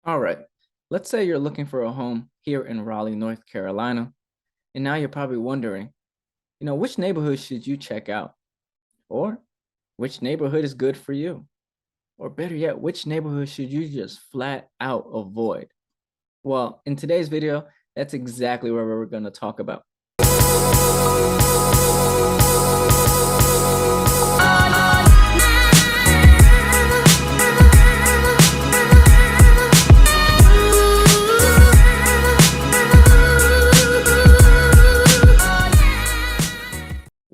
All right, let's say you're looking for a home here in Raleigh, North Carolina, and now you're probably wondering, which neighborhood should you check out? Or which neighborhood is good for you? Or better yet, which neighborhood should you just flat out avoid? Well, in today's video, that's exactly what we're going to talk about.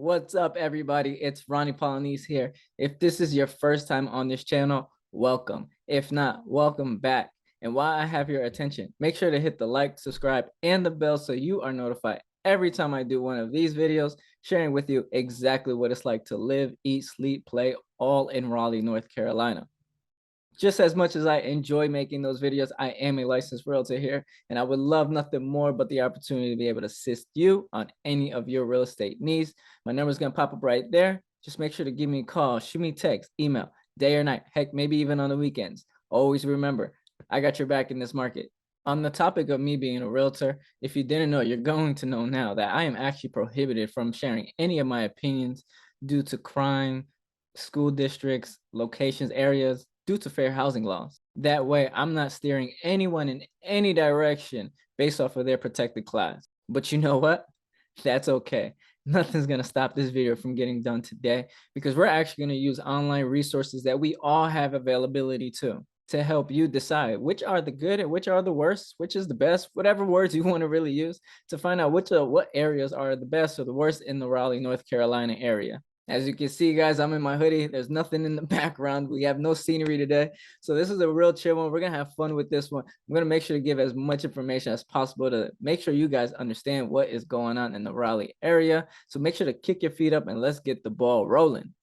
What's up, everybody? It's Ronnie Polynice here. If this is your first time on this channel, welcome. If not, welcome back. And while I have your attention, make sure to hit the like, subscribe, and the bell so you are notified every time I do one of these videos, sharing with you exactly what it's like to live, eat, sleep, play, all in Raleigh, North Carolina. Just as much as I enjoy making those videos, I am a licensed realtor here, and I would love nothing more but the opportunity to be able to assist you on any of your real estate needs. My number is going to pop up right there. Just make sure to give me a call, shoot me a text, email, day or night, heck, maybe even on the weekends. Always remember, I got your back in this market. On the topic of me being a realtor, if you didn't know, you're going to know now that I am actually prohibited from sharing any of my opinions due to crime, school districts, locations, areas, due to fair housing laws. That way, I'm not steering anyone in any direction based off of their protected class. But you know what? That's okay. Nothing's going to stop this video from getting done today because we're actually going to use online resources that we all have availability to help you decide which are the good and which are the worst, which is the best, whatever words you want to really use to find out what areas are the best or the worst in the Raleigh, North Carolina area. As you can see, guys, I'm in my hoodie. There's nothing in the background. We have no scenery today. So this is a real chill one. We're going to have fun with this one. I'm going to make sure to give as much information as possible to make sure you guys understand what is going on in the Raleigh area. So make sure to kick your feet up and let's get the ball rolling.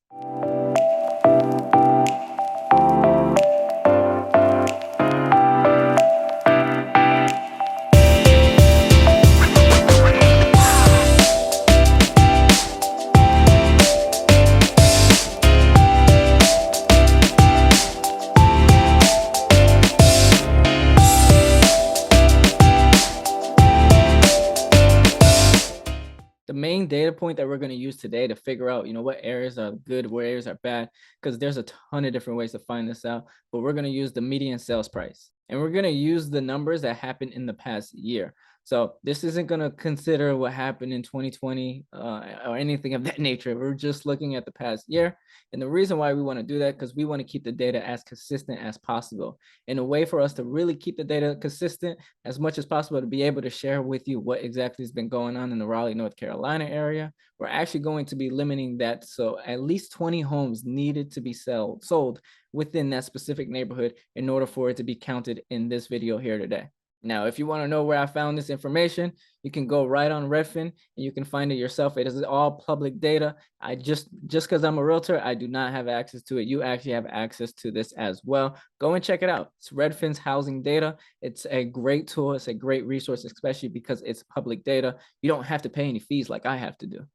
The main data point that we're going to use today to figure out, what areas are good, what areas are bad, because there's a ton of different ways to find this out, but we're going to use the median sales price. And we're going to use the numbers that happened in the past year. So this isn't going to consider what happened in 2020 or anything of that nature. We're just looking at the past year. And the reason why we want to do that, because we want to keep the data as consistent as possible. And a way for us to really keep the data consistent as much as possible to be able to share with you what exactly has been going on in the Raleigh, North Carolina area, we're actually going to be limiting that. So at least 20 homes needed to be sold within that specific neighborhood in order for it to be counted in this video here today. Now, if you want to know where I found this information, you can go right on Redfin and you can find it yourself. It is all public data. I just because I'm a realtor, I do not have access to it. You actually have access to this as well. Go and check it out. It's Redfin's housing data. It's a great tool. It's a great resource, especially because it's public data. You don't have to pay any fees like I have to do.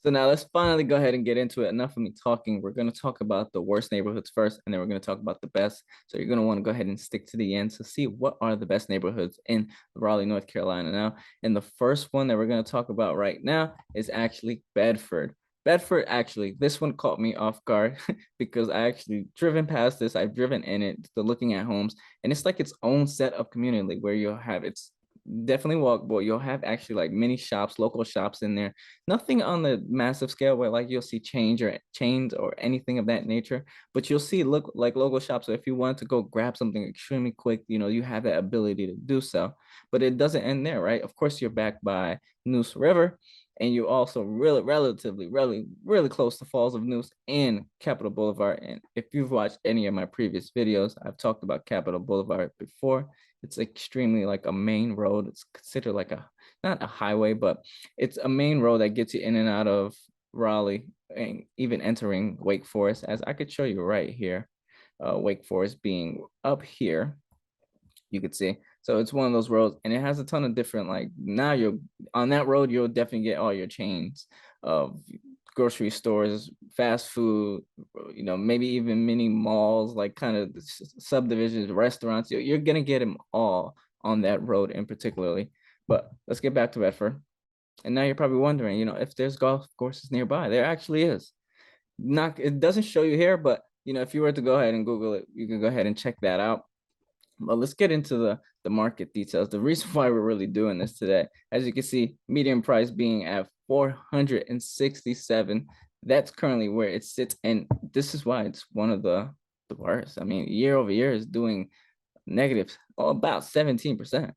So now let's finally go ahead and get into it. Enough of me talking. We're going to talk about the worst neighborhoods first, and then we're going to talk about the best. So you're going to want to go ahead and stick to the end to see what are the best neighborhoods in Raleigh, North Carolina now. And the first one that we're going to talk about right now is actually Bedford. Bedford, actually, this one caught me off guard because I actually driven past this. I've driven in it, looking at homes, and it's like its own set of community where you'll have it's definitely walkable. You'll have actually like mini shops, local shops in there. Nothing on the massive scale where like you'll see chains or anything of that nature, but you'll see look like local shops. So if you want to go grab something extremely quick, you have that ability to do so. But it doesn't end there, right? Of course, you're backed by Neuse River, and you're also really close to Falls of Neuse and Capitol Boulevard. And if you've watched any of my previous videos, I've talked about Capitol Boulevard before. It's extremely like a main road. It's considered like not a highway, but it's a main road that gets you in and out of Raleigh and even entering Wake Forest, as I could show you right here. Wake Forest being up here, you could see. So it's one of those roads, and it has a ton of different, like, now you're on that road, you'll definitely get all your chains of grocery stores, fast food, maybe even mini malls, like kind of subdivisions, restaurants. You're gonna get them all on that road in particularly. But let's get back to Bedford. And now you're probably wondering, if there's golf courses nearby. There actually is. Not, it doesn't show you here, but if you were to go ahead and Google it, you can go ahead and check that out. But let's get into the market details. The reason why we're really doing this today, as you can see, median price being at 467. That's currently where it sits, and this is why it's one of the worst. I mean, year over year is doing negative, about 17%.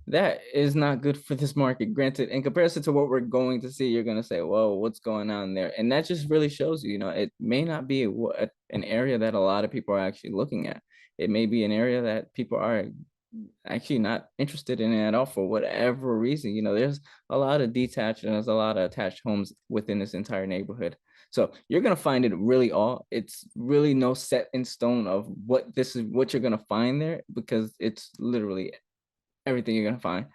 That is not good for this market. Granted, in comparison to what we're going to see, you're going to say, whoa, what's going on there? And that just really shows you, it may not be an area that a lot of people are actually looking at. It may be an area that people are actually not interested in it at all for whatever reason. There's a lot of detached and there's a lot of attached homes within this entire neighborhood. So you're going to find it really it's really no set in stone of what you're going to find there, because it's literally everything you're going to find.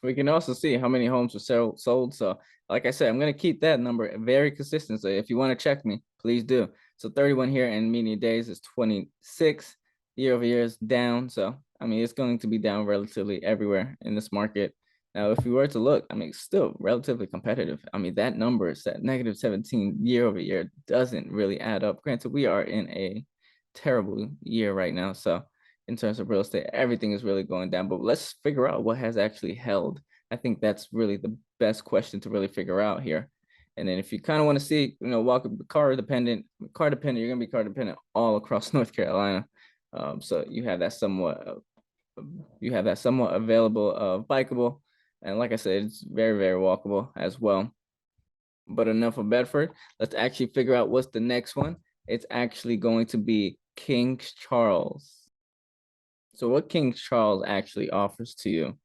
We can also see how many homes were sold. So like I said, I'm going to keep that number very consistent. So if you want to check me, please do. So 31 here, and median days is 26. Year over year is down. So, I mean, it's going to be down relatively everywhere in this market. Now, if we were to look, I mean, it's still relatively competitive. I mean, that number is at negative 17 year over year doesn't really add up. Granted, we are in a terrible year right now. So in terms of real estate, everything is really going down. But let's figure out what has actually held. I think that's really the best question to really figure out here. And then if you kind of want to see, car dependent, you're going to be car dependent all across North Carolina. So you have that somewhat available, bikeable. And like I said, it's very, very walkable as well. But enough of Bedford. Let's actually figure out what's the next one. It's actually going to be King Charles. So what King Charles actually offers to you,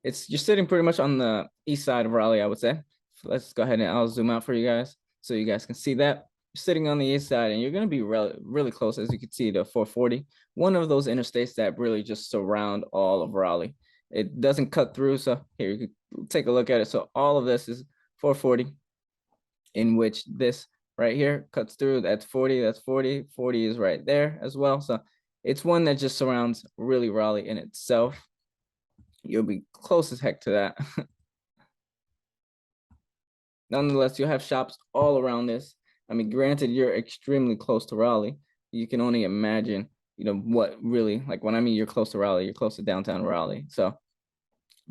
you're sitting pretty much on the east side of Raleigh, I would say. So let's go ahead and I'll zoom out for you guys so you guys can see that. You're sitting on the east side, and you're going to be really close, as you can see, to 440, one of those interstates that really just surround all of Raleigh. It doesn't cut through, so here, you can take a look at it. So all of this is 440, in which this right here cuts through. That's 40, that's 40, 40 is right there as well. So it's one that just surrounds really Raleigh in itself. You'll be close as heck to that. Nonetheless, you'll have shops all around this. I mean, granted, you're extremely close to Raleigh. You can only imagine, what really, like when I mean you're close to Raleigh, you're close to downtown Raleigh. So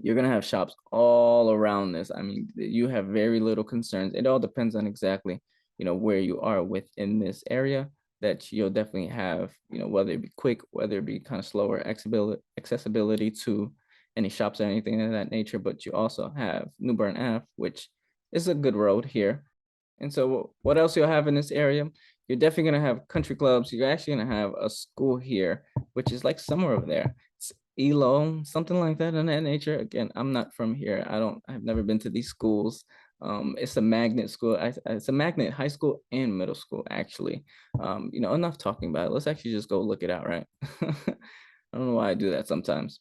you're going to have shops all around this. I mean, you have very little concerns. It all depends on exactly, where you are within this area, that you'll definitely have, whether it be quick, whether it be kind of slower accessibility to any shops or anything of that nature. But you also have New Bern Ave, which is a good road here. And so what else you'll have in this area? You're definitely going to have country clubs. You're actually going to have a school here, which is like somewhere over there. It's ELO, something like that in that nature. Again, I'm not from here. I've never been to these schools. It's a magnet school. It's a magnet high school and middle school, actually. Enough talking about it. Let's actually just go look it out, right? I don't know why I do that sometimes.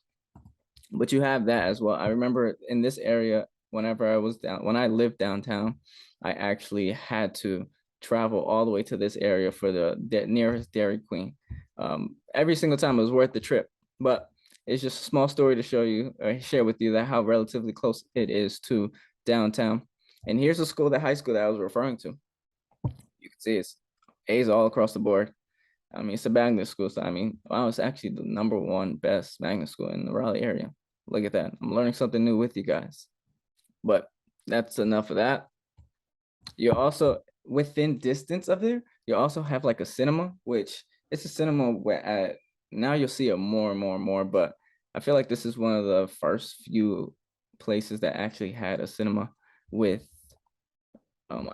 But you have that as well. I remember in this area, when I lived downtown, I actually had to travel all the way to this area for the nearest Dairy Queen. Every single time it was worth the trip. But it's just a small story to share with you that how relatively close it is to downtown. And here's the high school that I was referring to. You can see it's A's all across the board. I mean, it's a magnet school. So, I mean, wow, it's actually the #1 best magnet school in the Raleigh area. Look at that. I'm learning something new with you guys. But that's enough of that. You also, within distance of there, you also have like a cinema, which it's a cinema where now you'll see it more and more and more. But I feel like this is one of the first few places that actually had a cinema with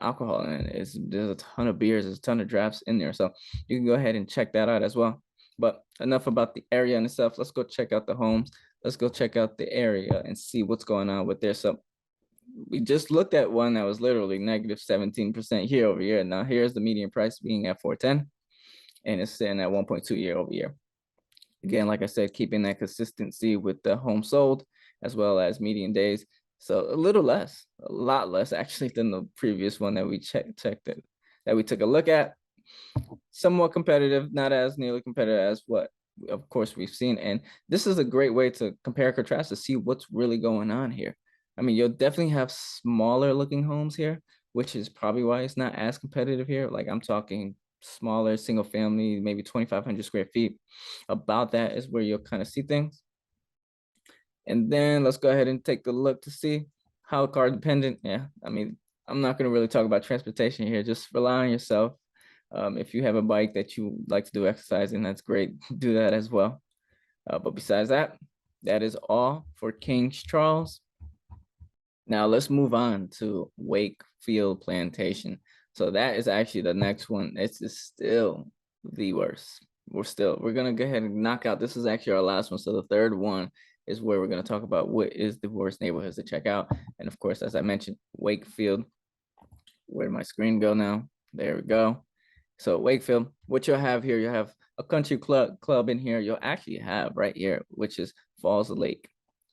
alcohol in it. There's a ton of beers, there's a ton of drafts in there, so you can go ahead and check that out as well. But enough about the area in itself. Let's go check out the homes. Let's go check out the area and see what's going on with there. So we just looked at one that was literally negative 17% year over year. Now here's the median price being at 410, and it's sitting at 1.2 year over year. Again, like I said, keeping that consistency with the home sold as well as median days So a little less, a lot less actually than the previous one that we checked it, that we took a look at. Somewhat competitive, not as nearly competitive as what of course we've seen. And this is a great way to compare and contrast to see what's really going on here. I mean, you'll definitely have smaller looking homes here, which is probably why it's not as competitive here. Like I'm talking smaller single family, maybe 2,500 square feet. About that is where you'll kind of see things. And then let's go ahead and take a look to see how car dependent. Yeah, I mean, I'm not going to really talk about transportation here. Just rely on yourself. If you have a bike that you like to do exercising, that's great. Do that as well. But besides that, that is all for King Charles. Now let's move on to Wakefield Plantation. So that is actually the next one. It's still the worst. We're gonna go ahead and knock out. This is actually our last one. So the third one is where we're gonna talk about what is the worst neighborhoods to check out. And of course, as I mentioned, Wakefield. Where did my screen go now? There we go. So Wakefield, what you'll have here, you have a country club in here. You'll actually have right here, which is Falls Lake.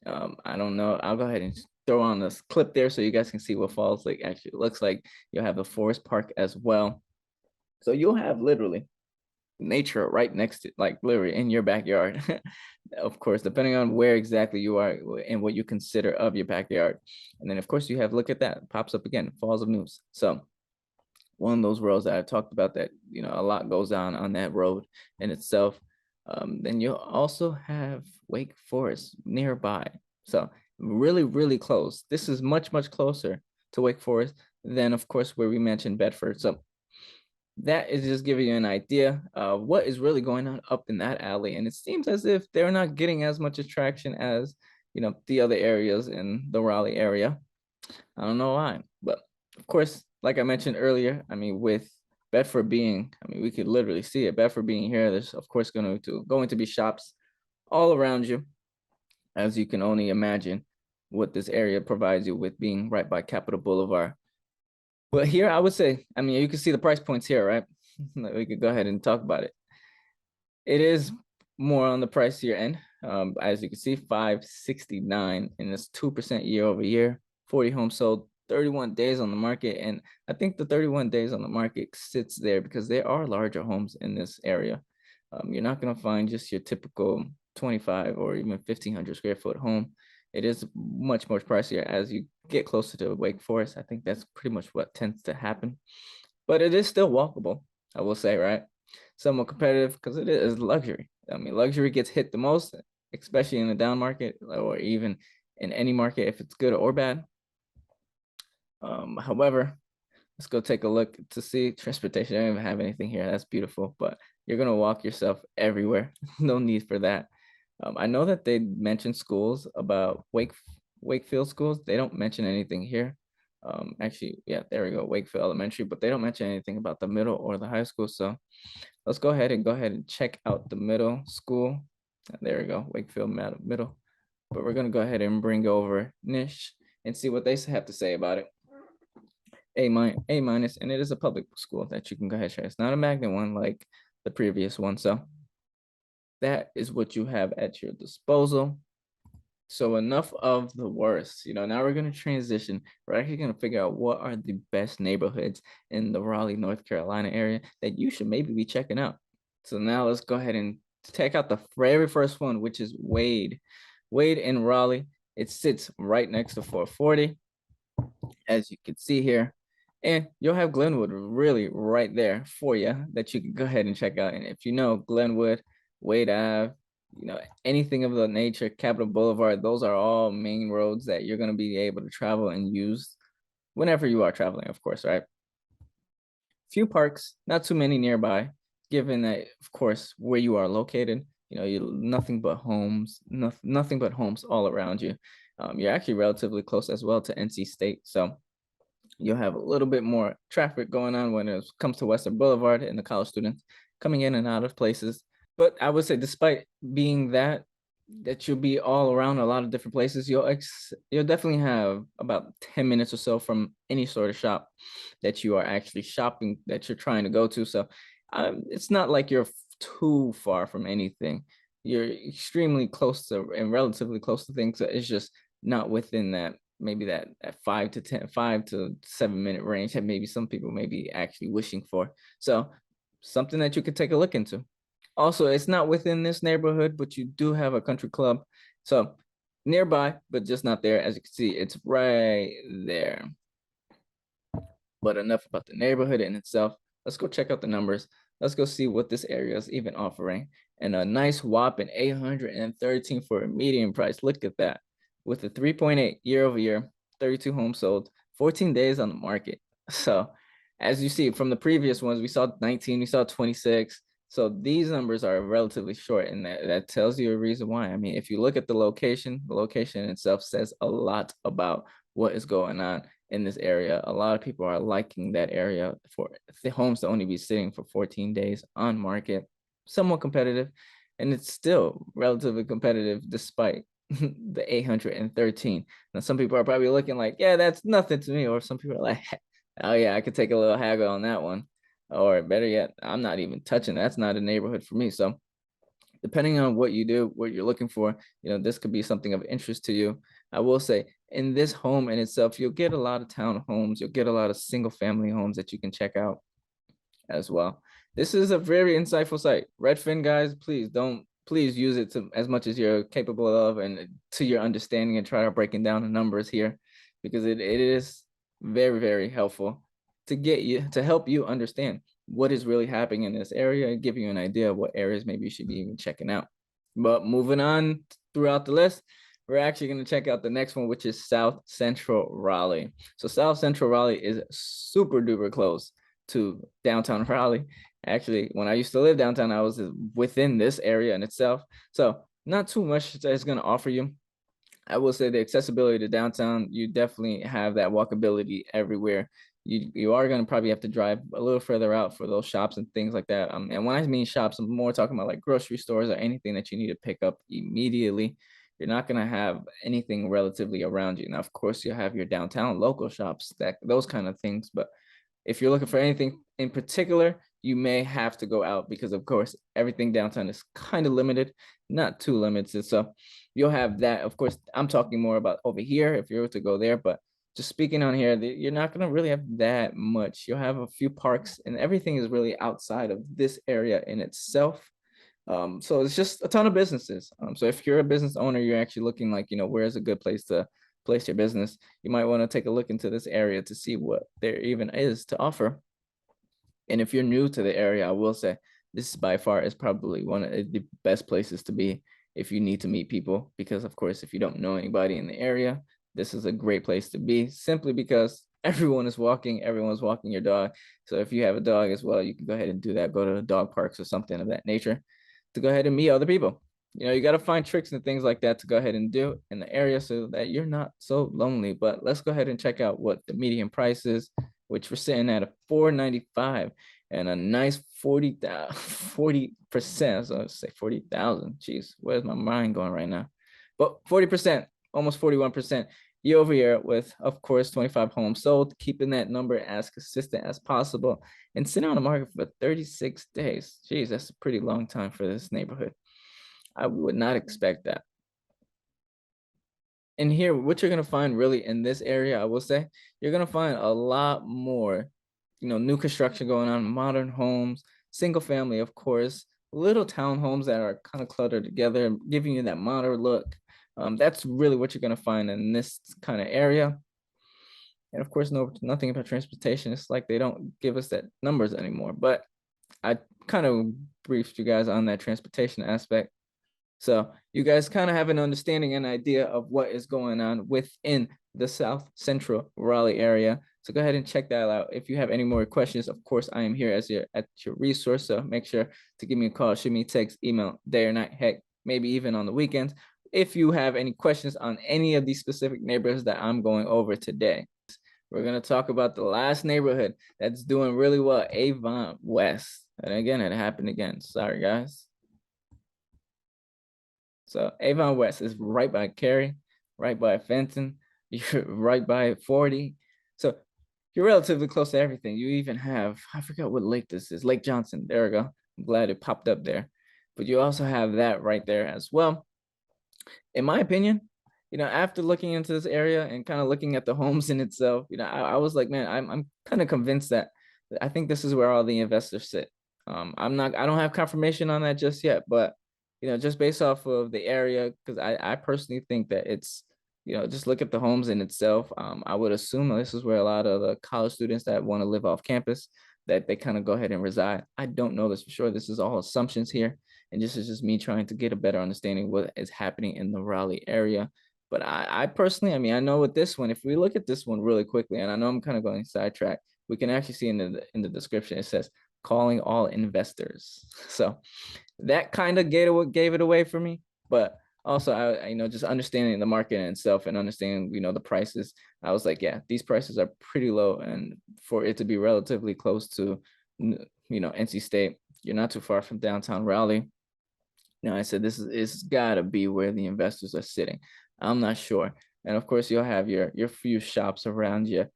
I don't know. I'll go ahead and throw on this clip there so you guys can see what Falls Lake actually looks like. You'll have the Forest Park as well. So you'll have literally nature right next to, like literally in your backyard. Of course, depending on where exactly you are and what you consider of your backyard. And then of course you have, look at that, pops up again, Falls of News. So one of those roads that I talked about that, you know, a lot goes on that road in itself. Then you'll also have Wake Forest nearby. So really, really close. This is much, much closer to Wake Forest than, of course, where we mentioned Bedford. So that is just giving you an idea of what is really going on up in that alley. And it seems as if they're not getting as much attraction as, you know, the other areas in the Raleigh area. I don't know why, but of course, like I mentioned earlier, I mean, with Bedford being, I mean, we could literally see it. Bedford being here, there's of course going to be shops all around you, as you can only imagine what this area provides you with being right by Capitol Boulevard. But here, I would say, I mean, you can see the price points here, right? We could go ahead and talk about it. It is more on the pricier end. As you can see, 569, and it's 2% year over year. 40 homes sold, 31 days on the market. And I think the 31 days on the market sits there because there are larger homes in this area. You're not going to find just your typical 25 or even 1,500 square foot home. It is much more pricier as you get closer to Wake Forest. I think that's pretty much what tends to happen. But it is still walkable, I will say, right? Somewhat competitive because it is luxury. I mean, luxury gets hit the most, especially in the down market or even in any market if it's good or bad. However, let's go take a look to see transportation. I don't even have anything here. That's beautiful, but you're gonna walk yourself everywhere. No need for that. I know that they mentioned schools about Wakefield schools. They don't mention anything here. Actually, yeah, there we go, Wakefield Elementary, but they don't mention anything about the middle or the high school. So let's go ahead and check out the middle school. There we go, Wakefield Middle. But we're gonna go ahead and bring over Nish and see what they have to say about it. A minus, and it is a public school that you can go ahead and try. It's not a magnet one like the previous one. So that is what you have at your disposal. So enough of the worst. You know, now we're going to transition. We're actually going to figure out what are the best neighborhoods in the Raleigh, North Carolina area that you should maybe be checking out. So now let's go ahead and check out the very first one, which is Wade. Wade in Raleigh. It sits right next to 440, as you can see here. And you'll have Glenwood really right there for you that you can go ahead and check out. And if you know Glenwood, Wade Ave, you know, anything of the nature, Capitol Boulevard, those are all main roads that you're going to be able to travel and use whenever you are traveling, of course, right? Few parks, not too many nearby, given that, of course, where you are located, you know, you nothing but homes, nothing but homes all around you. You're actually relatively close as well to NC State. So you'll have a little bit more traffic going on when it comes to Western Boulevard and the college students coming in and out of places. But I would say, despite being that you'll be all around a lot of different places, you'll definitely have about 10 minutes or so from any sort of shop that you are actually shopping that you're trying to go to. So it's not like you're too far from anything. You're extremely close to and relatively close to things. So it's just not within that maybe that 5 to 7 minute range that maybe some people may be actually wishing for. So something that you could take a look into. Also, it's not within this neighborhood, but you do have a country club. So nearby, but just not there. As you can see, it's right there. But enough about the neighborhood in itself. Let's go check out the numbers. Let's go see what this area is even offering. And a nice whopping 813 for a median price. Look at that. With a 3.8 year over year, 32 homes sold, 14 days on the market. So as you see from the previous ones, we saw 19, we saw 26. So these numbers are relatively short, and that tells you a reason why. I mean, if you look at the location itself says a lot about what is going on in this area. A lot of people are liking that area for the homes to only be sitting for 14 days on market, somewhat competitive, and it's still relatively competitive despite the 813. Now, some people are probably looking like, yeah, that's nothing to me, or some people are like, oh yeah, I could take a little haggle on that one, or better yet, I'm not even touching. That's not a neighborhood for me. So depending on what you do, what you're looking for, this could be something of interest to you. I will say in this home in itself, you'll get a lot of town homes, you'll get a lot of single family homes that you can check out as well. This is a very insightful site. Redfin, guys, please use it to as much as you're capable of and to your understanding, and try to breaking down the numbers here, because it is very, very helpful to help you understand what is really happening in this area and give you an idea of what areas maybe you should be even checking out. But moving on throughout the list, we're actually going to check out the next one, which is South Central Raleigh. So South Central Raleigh is super duper close to downtown Raleigh. Actually, when I used to live downtown, I was within this area in itself. So not too much that it's going to offer you. I will say the accessibility to downtown, you definitely have that walkability everywhere. You are going to probably have to drive a little further out for those shops and things like that. And when I mean shops, I'm more talking about like grocery stores or anything that you need to pick up immediately. You're not going to have anything relatively around you. Now, of course, you'll have your downtown local shops, those kind of things. But if you're looking for anything in particular, you may have to go out, because of course everything downtown is kind of limited, not too limited. So you'll have that. Of course, I'm talking more about over here if you were to go there, but just speaking on here, you're not going to really have that much. You'll have a few parks, and everything is really outside of this area in itself. So it's just a ton of businesses. So if you're a business owner, you're actually looking like, where's a good place to place your business, you might want to take a look into this area to see what there even is to offer. And if you're new to the area, I will say this by far is probably one of the best places to be if you need to meet people, because of course, if you don't know anybody in the area, this is a great place to be, simply because everyone's walking your dog. So if you have a dog as well, you can go ahead and do that, go to dog parks or something of that nature to go ahead and meet other people. You got to find tricks and things like that to go ahead and do in the area so that you're not so lonely. But let's go ahead and check out what the median price is, which we're sitting at a $495 and a nice 40%. So let's say 40,000. Jeez, where's my mind going right now? But 40%, almost 41% year over year, with, of course, 25 homes sold, keeping that number as consistent as possible and sitting on the market for 36 days. Jeez, that's a pretty long time for this neighborhood. I would not expect that. And here, what you're going to find really in this area, I will say, you're going to find a lot more, new construction going on, modern homes, single family, of course, little townhomes that are kind of cluttered together, giving you that modern look. That's really what you're going to find in this kind of area. And of course, nothing about transportation. It's like they don't give us that numbers anymore. But I kind of briefed you guys on that transportation aspect. So you guys kind of have an understanding and idea of what is going on within the South Central Raleigh area. So go ahead and check that out. If you have any more questions, of course, I am here at your resource. So make sure to give me a call, shoot me a text, email, day or night, heck, maybe even on the weekends, if you have any questions on any of these specific neighborhoods that I'm going over today. We're going to talk about the last neighborhood that's doing really well, Avent West. And again, it happened again. Sorry, guys. So Avent West is right by Cary, right by Fenton, you're right by 40. So you're relatively close to everything. You even have, I forgot what lake this is, Lake Johnson. There we go. I'm glad it popped up there. But you also have that right there as well. In my opinion, after looking into this area and kind of looking at the homes in itself, I was like, man, I'm kind of convinced that I think this is where all the investors sit. I don't have confirmation on that just yet, but just based off of the area, because I personally think that it's, just look at the homes in itself. I would assume this is where a lot of the college students that want to live off campus, that they kind of go ahead and reside. I don't know this for sure. This is all assumptions here. And this is just me trying to get a better understanding of what is happening in the Raleigh area. But I personally, I mean, I know with this one, if we look at this one really quickly, and I know I'm kind of going sidetrack, we can actually see in the description, it says calling all investors. So that kind of gave it away for me. But also, I just understanding the market in itself and understanding, the prices, I was like, yeah, these prices are pretty low. And for it to be relatively close to, NC State, you're not too far from downtown Raleigh. I said, it's gotta be where the investors are sitting. I'm not sure. And of course, you'll have your few shops around you,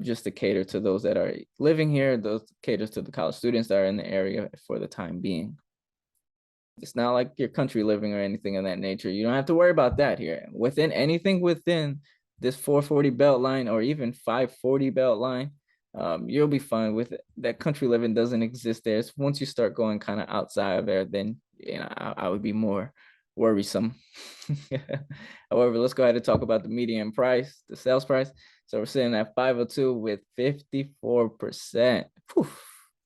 just to cater to those that are living here. Those caters to the college students that are in the area for the time being. It's not like your country living or anything of that nature. You don't have to worry about that here. Anything within this 440 belt line or even 540 belt line, you'll be fine with it. That country living doesn't exist there. It's once you start going kind of outside of there, then I would be more worrisome. However, let's go ahead and talk about the median price, the sales price. So we're sitting at 502 with 54%. Whew,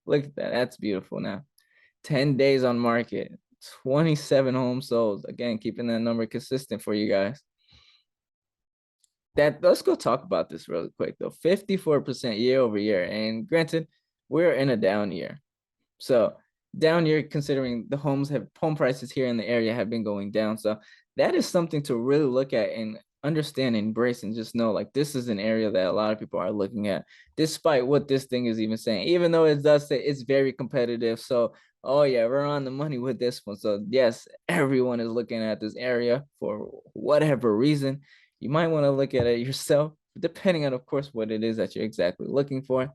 look at that. That's beautiful. Now 10 days on market, 27 homes sold. Again, keeping that number consistent for you guys. Let's go talk about this really quick though. 54% year over year. And granted, we're in a down year. So down year, considering the home prices here in the area have been going down. So that is something to really look at and understand, embrace, and just know like this is an area that a lot of people are looking at, despite what this thing is even saying, even though it does say it's very competitive. So, oh yeah, we're on the money with this one. So yes, everyone is looking at this area for whatever reason. You might want to look at it yourself, depending on, of course, what it is that you're exactly looking for.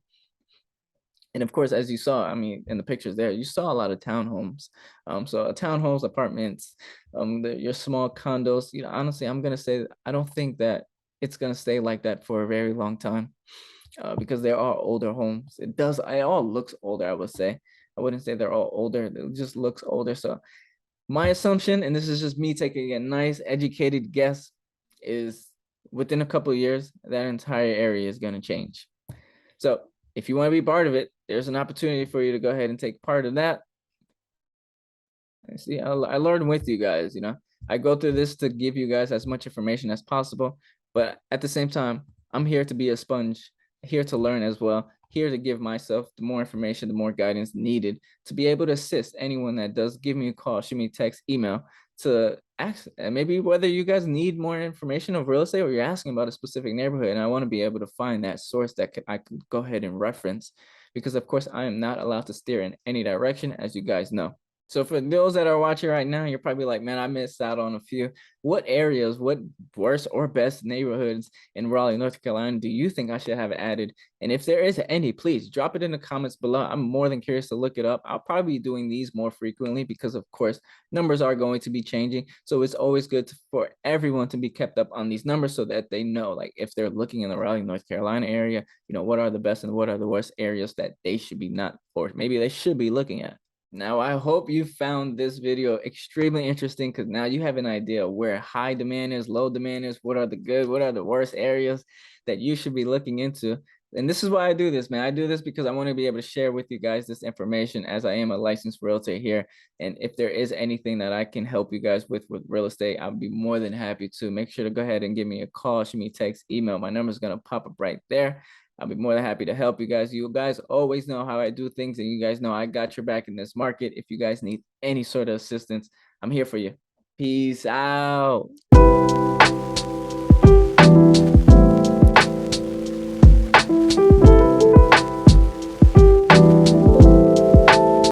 And of course, as you saw, I mean, in the pictures there, you saw a lot of townhomes. So townhomes, apartments, your small condos. Honestly, I'm gonna say I don't think that it's gonna stay like that for a very long time, because there are older homes. It all looks older, I would say. I wouldn't say they're all older. It just looks older. So my assumption, and this is just me taking a nice educated guess, is within a couple of years, that entire area is gonna change. So if you want to be part of it, there's an opportunity for you to go ahead and take part of that. See, I learn with you guys. I go through this to give you guys as much information as possible, but at the same time, I'm here to be a sponge, here to learn as well, here to give myself the more information, the more guidance needed to be able to assist anyone that does give me a call, shoot me a text, email, to ask maybe whether you guys need more information of real estate or you're asking about a specific neighborhood. And I want to be able to find that source that I could go ahead and reference, because of course I am not allowed to steer in any direction, as you guys know. So for those that are watching right now, you're probably like, man, I missed out on a few. What areas, what worst or best neighborhoods in Raleigh, North Carolina do you think I should have added? And if there is any, please drop it in the comments below. I'm more than curious to look it up. I'll probably be doing these more frequently because, of course, numbers are going to be changing. So it's always good for everyone to be kept up on these numbers so that they know, like, if they're looking in the Raleigh, North Carolina area, what are the best and what are the worst areas that they should be not, or maybe they should be looking at. Now, I hope you found this video extremely interesting, because now you have an idea where high demand is, low demand is, what are the good, what are the worst areas that you should be looking into. And this is why I do this, man. I do this because I want to be able to share with you guys this information, as I am a licensed realtor here. And if there is anything that I can help you guys with real estate, I'll be more than happy to. Make sure to go ahead and give me a call, shoot me a text, email. My number is going to pop up right there. I'll be more than happy to help you guys. You guys always know how I do things, and you guys know I got your back in this market. If you guys need any sort of assistance, I'm here for you. Peace out.